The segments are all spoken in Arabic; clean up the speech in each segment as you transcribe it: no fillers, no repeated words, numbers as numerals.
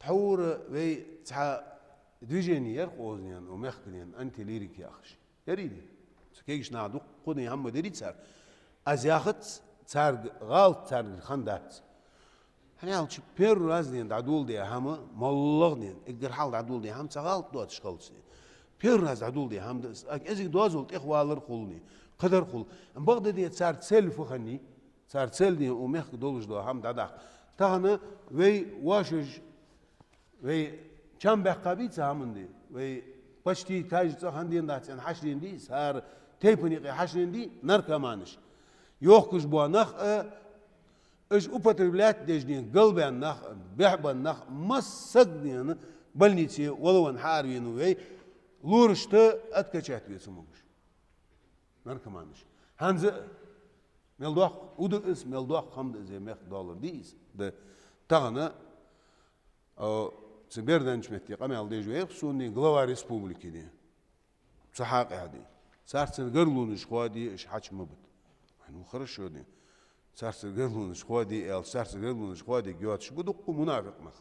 تحور وي تسعى دوجيني يرقوزنيان ومخكنيان أنت ليريك يا أخش يريدي سكيش نعدو قدني هم دريد سار از ياخت سار غالط سار خندات هني على شو بير رازنيان دعدول دي هم ملغنيان اقدر حال دعدول دي هم تغالط دوت شغلتي بير راز دعدول دي هم ازيك دوزولت إخوالر خلني قدر خل بغدا دي سار تسل فخني سار تسل دي ومخ دولج دو هم دعدا تهنا وي واشج وي كم بقابيت سامندي وي بشتي تاج تخندين داتن حشرين دي سار تيبني حشرين دي نركمانش يوخش بو نخ اش اوبتربلات دجنين قلبان نخ بحبان نخ مسقنين بلنيتي ولو حارين وي لورشت اتكچات بيسموش نركمانش هنز ملدوخ ود اس ملدوخ خمد زي مخ دولار ديز ده تانا سبيردن شمتي قمال ديجوي سوني غلوا ريسبوبليكي دي صحاق هادي صارت قرلونش خوادي اش حاج مبد انو خرج شو دي صارت قرلونش خوادي ال صارت قرلونش خوادي جواتش بدق منافق مخ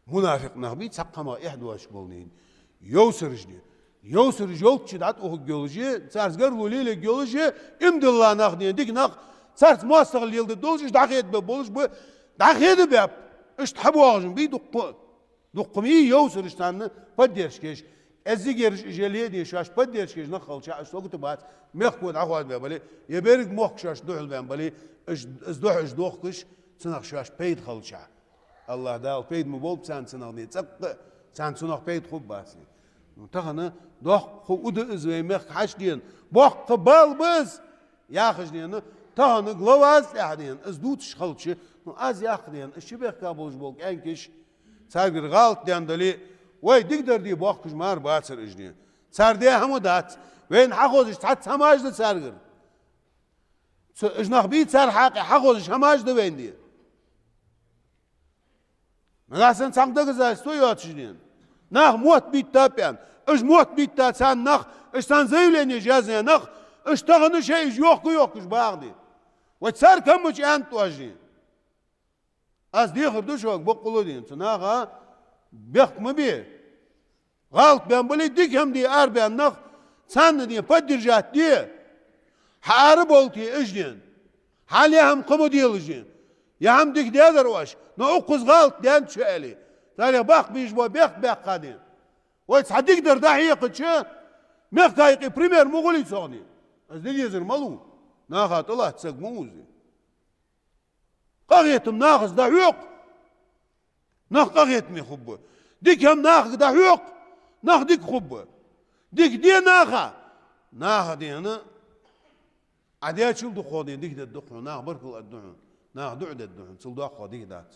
منافق نخبي تسقما 11 بولنين يوسرجني يوسرج يولتش دات او جيولوجي صارت قرلو ليله جيولوجي امد الله نخدي ديك نخ صارت مواصل يلد دولج داخيت بولج بو داخيت باب اش تحبوا بي دقمي يوسر اشتان بديرش كيش ازيجر جليه دي شاش بديرش كيش نخل شاش وقت بات مخكون اخوات بالي يبرق مخ شاش دوحل بان بالي از دوح دوخكش سنخ شاش بيد خلشا الله دال بيد مبول سان سنخ ني تق سان سنخ بيد خوب باسي تخنا دوخ خو ود از مخ حش دين بوخ قبال بس ياخجني تخنا غلواز يعني از دوتش خلشي از ياخدين الشبه كابوج بولك انكش سارجر غلط دياندلي وي ديقدر دي بوخش مار باتر اجني سار دي همو دات وين حخوزش تحت سماج ده سارجر اجناخ بيت سار حقي حخوزش هماج ده وين دي نغاسن سانق ده غزاش تو يوتشنين ناخ موت بيت تابيان اج موت بيت تاتسان ناخ اج سان زيوليني جازني ناخ اج تغنو شيء يوخش باغدي وتسار كموش انتو اجنين از دي خردو شوك بقولو دين تناغا بيخ مبي غلط بيان بلي ديك هم دي ار بيان نخ سان دي بدرجات دي حارب olتي اجدين حالي هم قمو ديلجين يا هم ديك ديادر واش نوقز غلط ديان شالي تالي باق بيش بو بيخ قادين ويتس حديك در داحيق تشا ميخ دايقي بريمير مغولي صوني از دي يزر مالو ناغا طلع تسق موزي قريتم ناقص دعوق ناق قريت مي خبه ديك هم ناق دعوق ناق ديك خبه ديك دي ناقه دي انا عديات شو دخودين ديك دخو ناق بركل الدعون ناق دعد الدعون سل دخو ديك دات